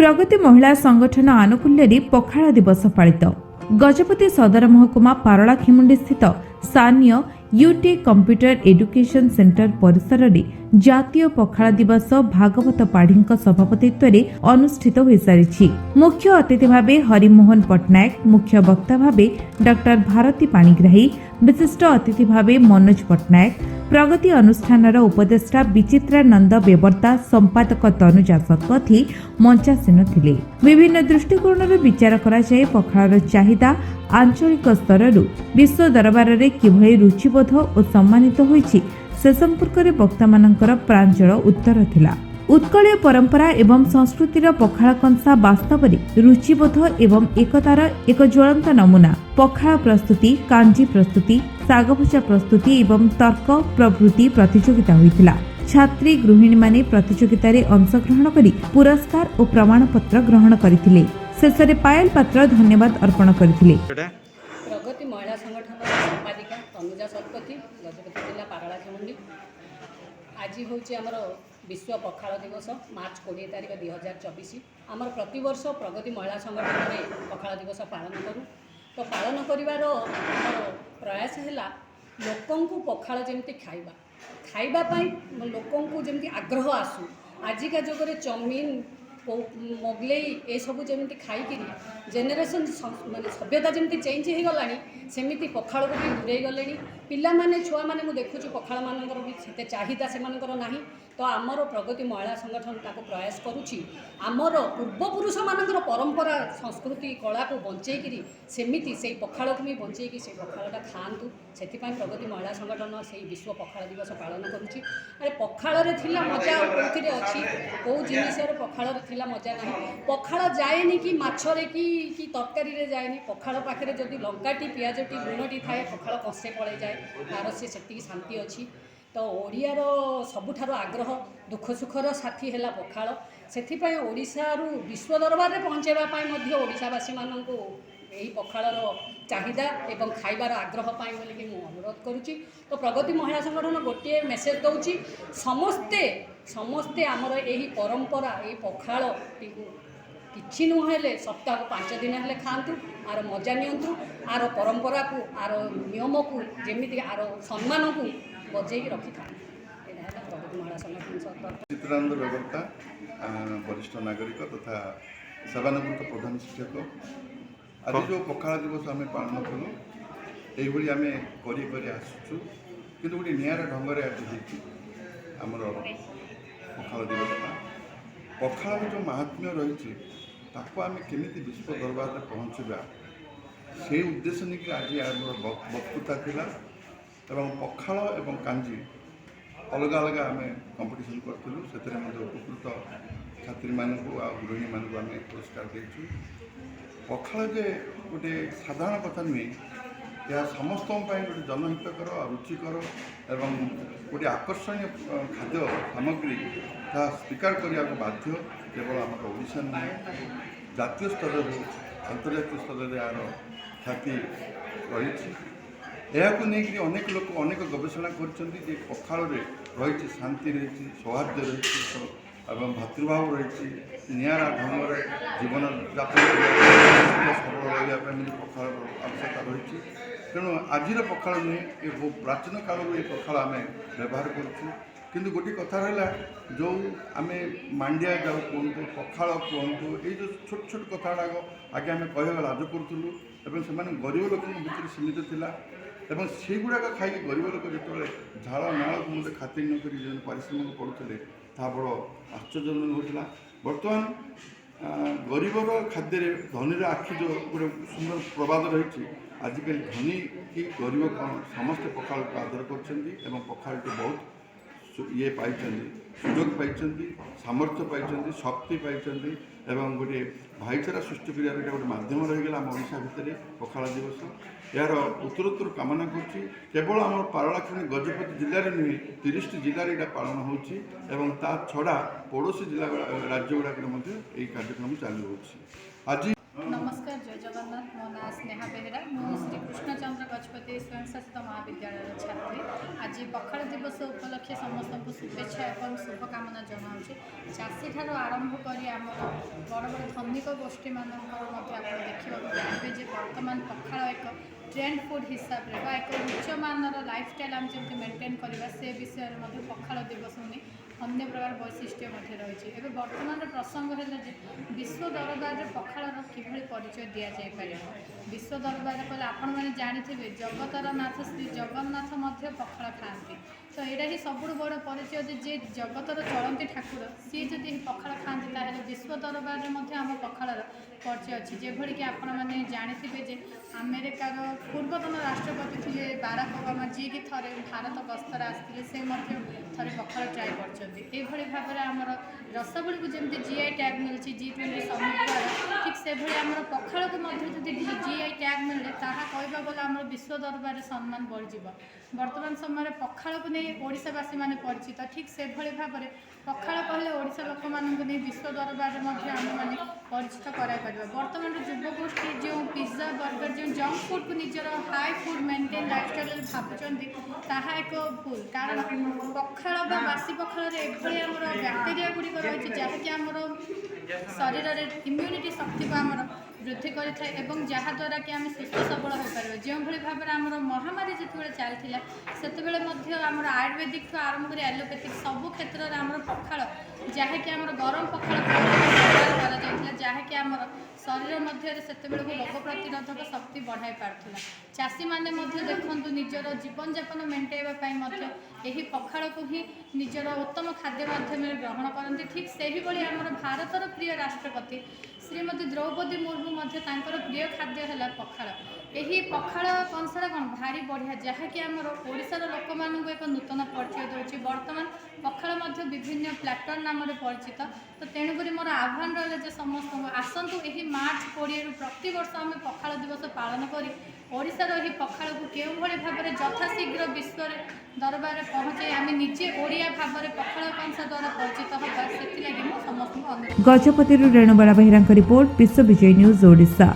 प्रगति महिला संगठन आनुकूल्य पखाड़ दिवस पालित। गजपति सदर महकुमा पारलाखेमुंडी स्थित स्थानीय यूटी कंप्यूटर एजुकेशन सेंटर परिसर में जातीय पखाड़ दिवस भागवत पाढ़ी सभापतित्व अनुष्ठित हो सारी। मुख्य अतिथि भाव हरिमोहन पट्टनायक, मुख्य वक्ता भाव डॉक्टर भारती पाणिग्राही, विशिष्ट अतिथि भाव मनोज पट्टनायक, प्रगति अनुष्ठान उपदेष्टा विचित्रानंद बेवर्ता, संपादक तनुजा शतपथी मंचासीन थिले। विभिन्न दृष्टिकोण विचार कराଯାଏ पखाळर चाहिदा आंचलिक स्तर विश्व दरबार में किभଳି रुचिबोध और सम्मानित होईछि से संपर्क में वक्ता मानकर प्रांजल उत्तर थिला। उत्कलीय परंपरा एवं संस्कृतिर पखाळ कंसा वास्तव में रुचिबोध एवं एकतार एक ज्वलंत नमूना। पखाळ प्रस्तुति, कांजी प्रस्तुति, सागभजा प्रस्तुति एवं तर्क प्रभृति प्रतियोगिता होइतिला। छात्री गृहिणी माने प्रतियोगितार अंशग्रहण करी पुरस्कार और प्रमाणपत्र ग्रहण करथिले। शेषे पायल पात्र धन्यवाद अर्पण करथिले। प्रगति महिला संगठन संपादिका तनुजा शतपथी, गजपति जिला पारलाखेमुंडी। आज हूँ आमर विश्व पखाड़ दिवस मार्च 20 तारिख 2024। आमर प्रतिवर्ष प्रगति महिला संगठन में पखाड़ दिवस पालन करूँ। तो पालन कर प्रयास है लोक पखाड़ जमी खावाई लोक जमी आग्रह आसू। आजिका जुगे चाउमिन मोगलई ये सब जमी खाई जेनेरेशन माने सभ्यता जमी चेंज हो गला सेमती पखाड़ को भी दूरे गले। पिला माने छुआ माने मु देखुची पखाड़ मानकर भी से चाहिदा से ना। तो आमर प्रगति महिला संगठन ताको प्रयास करुच्ची आमर पूर्वपुरुष मानकर परंपरा संस्कृति कला को बंचेकरी सेमिति से पखाड़ को भी बंचेकी से पखाड़टा खातु। से प्रगति महिला संगठन से विश्व पखाड़ दिवस पालन करुच्ची। अरे पखाड़ थिला मजा कौन अच्छी कौ जिनिस पखाड़ थिला मजा ना। पखाड़ जाएनि कि माछरे कि तरकारी रे जाएनि। पखाड़ पाखे जदि लंकाटी पियाजटी लुणटी थाए पखाड़ कष्टे पड़े जाए तार से शांति अच्छी। तो ओडियार सबुठार आग्रह दुख सुखर साथी है पखाड़। से ओडिशारू विश्व दरबार में पहुँचापी ओडिशावासी मानक यही पखाड़र चाहिदा एवं खाइबार आग्रह पाई बोलिकी मु अनुरोध करुच्ची। तो प्रगति महिला संगठन गोटे मेसेज दौची समस्ते समस्ते आमर यही परंपरा यही पखाड़ किछि नुहेले सप्ताह को 5 दिन हेले खातु आर मजा नियंतु आर परंपरा को आर नियम को जमी आर सम्मान को बजे रखी था। प्रगति महिला संगठन विचित्रानंद बेवर्ता वरिष्ठ नागरिक तथा सेवानिवृत्त प्रधान शिक्षक। आज जो पखाड़ दिवस आम पालन कलु ये आम कर आसुचु किंतु गोटे निरा ढंग से आज होमर पखाड़ दिवस। पखाड़ जो महात्म्य रही आम केमी विश्व दरबार में पहुँचवा से उद्देश्य नहीं कि आज आम वक्तृता थिला। एवं पखाड़ एवं कांजी अलग अलग आम कंपिटिशन करूँ से उपकृत छात्री मानक आ गृहिणी मानक आम पुरस्कार देचु। पखाड़ जे गोटे साधारण कथा नुहे यह समस्त गोटे जनहितकर रुचिकर एवं गोटे आकर्षणीय खाद्य सामग्री जहाँ स्वीकार करने को बाध्य केवल आम ओडिशा नहीं जातीय स्तर अंतर्जातीय स्तर में यार ख्याति रही। यह नहीं अनेक लोक अनेक गवेषणा कर पखाड़ रही शांति रही सौहार्द रही एवं भातृभाव रही निरा ढंग से जीवन यापन सरल रही पखाड़ आवश्यकता रही। तेणु आज पखाड़ नुहे ये बहुत प्राचीन काल ये पखाड़ आम व्यवहार करूँ। किंतु गोटे कथा रहा जो आम मांडिया जाऊ कहतु पखाड़ कहतु ये जो छोट छोट कथा गुड़ाक आगे आम कह लाज करूँ से गरीब लोक भितर सीमित थिला एवं से गुड़ाक खाई गरीब लोक जो झाड़ नाल को मत खातिर नक पारिश्रमिक पड़ुते ता बड़ आश्चर्यजनक होता। बर्तमान गरीबर खाद्य धनी आखि जो गोटे सुंदर प्रवाद रही आजिकल धनी कि गरीब कौन समस्ते पखाड़ को आदर कर पखाड़ बहुत ये पाई सुजोग पाई सामर्थ्य पाई शक्ति पाई एवं गोटे भाईचारा सृष्टि कर गोटे मध्यम रहीगला आम ओडिशा भितर पखाड़ दिवस। यार उत्तरोत्तर कामना करुच्ची केवल आम पारलाखेमुंडी गजपति जिले में नुहे 30 जिले में पालन होता छड़ा पड़ोशी जिला राज्य गुड़ाक कार्यक्रम चालू हो। आज नमस्कार जय जगन्नाथ मो ना स्नेहा बेहेरा मु श्री कृष्णचंद्र गजपति स्वयंशासित महाविद्यालय छात्री आज पखाड़ दिवस उपलक्षे समस्त को शुभेच्छा और शुभकामना जनाऊँगी चाषी ठार आरंभ कर बड़ बड़ धनिक गोष्ठी मानक देखा चाहिए बर्तमान पखाड़ एक ट्रेंड फूड हिसाब से एक उच्च मानर लाइफस्टाइल आम जमी मेंटेन करवा से विषय में पखाड़ दिवस नहीं अन्य प्रकार वैशिष्ट्य रही है। बर्तमान प्रसंग है विश्व दरबार में पखाड़ किभली परिचय दि जापर विश्व दरबार कले आपण मैंने जानी जगतर नाथ श्री जगन्नाथ पखाड़ खाती तो यहाँ ही सब बड़ परिचय जे जगतर चलती ठाकुर सी जदि पखाड़ खाती ताहले विश्व दरबार में आम पखाड़ परिचय अच्छी जेभली कि आपण मैंने जानी जे अमेरिकार पूर्वतन राष्ट्रपति थे बाराक ओबामा जी की थे भारत गस्तर आसते से थे पखाड़ ट्राए कर भाव में आमर रसावली को जमी जीआई टैग मिली G20 समिट द्वारा ठीक से आम पखाड़ को जीआई टैग मिले ताहा कहवा गले आम विश्व दरबार सम्मान बढ़ बर्तमान समय पखाड़ को नहीं ओडिशावासी मैंने परिचित ठीक से भाव में पखाड़ कहले ओडिशा लोक मानक नहीं विश्व दरबार में आम मैंने परिचित कराइपर बर्तमान युवगोष्ठी जो पिज्जा बर्गर जो जंक फूड को निजर हाई फूड मेंटेन लाइफस्टाइल भावुं ताहा एक भूल कारण पखाड़ बासी पखाड़ एभली आम बैक्टेरिया गुड़िक रही जहाँकि आमर शरीर में इम्यूनिटी शक्ति को आमर वृद्धि करें जहाद्वारा कि आम सुस्थ सबल हो पार जो भाव में आम महामारी जिते चलता से आमर आयुर्वेदिक ठूँ आरंभ कर एलोपैथिक सबू क्षेत्र में आम पखाड़ जहाँकि आम गरम पखाड़ कर जहाँकि आम शरीर मध्य से रोग प्रतिरोधक शक्ति बढ़ाई पार्थिला चाषी मैंने देखूँ निजर जीवन यापन मेन्टेवाई यही पखाड़ को ही निजर उत्तम खाद्य माध्यम ग्रहण करती ठीक से ही आम भारतर प्रिय राष्ट्रपति श्रीमती द्रौपदी मुर्मू प्रिय खाद्य है पखाड़ यही पखाड़ कंसरा कौन भारी बढ़िया जहाँकि आमर ओडिशार लोक मानक एक नूतन परिचय दूसरी बर्तमान पखाड़ विभिन्न प्लाटन नाम परिचित तो तेणुक मोर आह्वान रहा समस्त आसतु यही मार्च 20 प्रति वर्ष आम पखाड़ दिवस पालन कर ओडिशार यही पखाड़ को केउ भली भाव में यथाशीघ्र विश्व दरबार में पहुँचे आम निजे ओडिया भाव में पखाड़ कंसा द्वारा परिचित होगा से समस्त अनुरोध। गजपति रेणुबाला बेहेरा रिपोर्ट विश्व विजय न्यूज ओडिशा।